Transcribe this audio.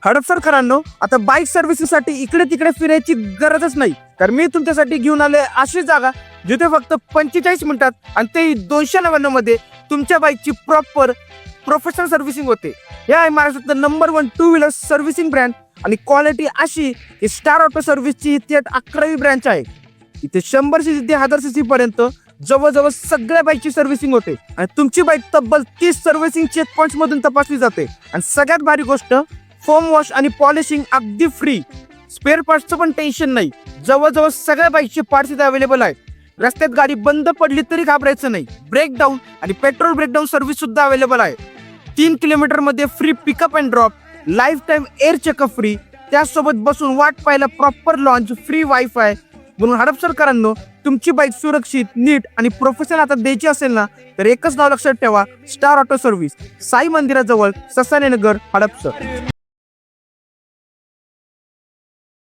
हडपसरकरांनो, आता बाईक सर्व्हिसिंगसाठी इकडे तिकडे फिरायची गरजच नाही. तर मी तुमच्यासाठी घेऊन आले अशी जागा जिथे फक्त 45 मिनिटात आणि ते 299 मध्ये तुमच्या बाईकची प्रॉपर प्रोफेशनल सर्व्हिसिंग होते. हे आहे महाराष्ट्रातलं number 1 two wheeler servicing brand आणि क्वालिटी अशी की स्टार ऑटो सर्व्हिसची थेट 11वी ब्रँच आहे. इथे 100 cc ते 1000 cc पर्यंत जवळजवळ सगळ्या बाईकची सर्व्हिसिंग होते आणि तुमची बाईक तब्बल 30 सर्व्हिसिंग चेक पॉइंट्स मधून तपासली जाते. आणि सगळ्यात भारी गोष्ट, फोम वॉश आणि पॉलिशिंग अगदी फ्री. स्पेअर पार्ट्सचं पण टेन्शन नाही. जवळजवळ सगळ्या बाईकचे पार्ट्स इथे अवेलेबल आहेत. रस्त्यात गाडी बंद पडली तरी घाबरायचं नाही. ब्रेकडाऊन आणि पेट्रोल ब्रेकडाऊन सर्व्हिस सुद्धा अवेलेबल आहे. 3 किलोमीटर मध्ये free pickup and drop, life time air checkup free, त्यासोबत बसून वाट पाहायला प्रॉपर लॉन्च, फ्री वायफाय. म्हणून हडपसरकरांनो, तुमची बाईक सुरक्षित, नीट आणि प्रोफेशनल हातात द्यायची असेल ना, तर एकच नाव लक्षात ठेवा, स्टार ऑटो सर्व्हिस, साई मंदिराजवळ, ससाने नगर, हडपसर.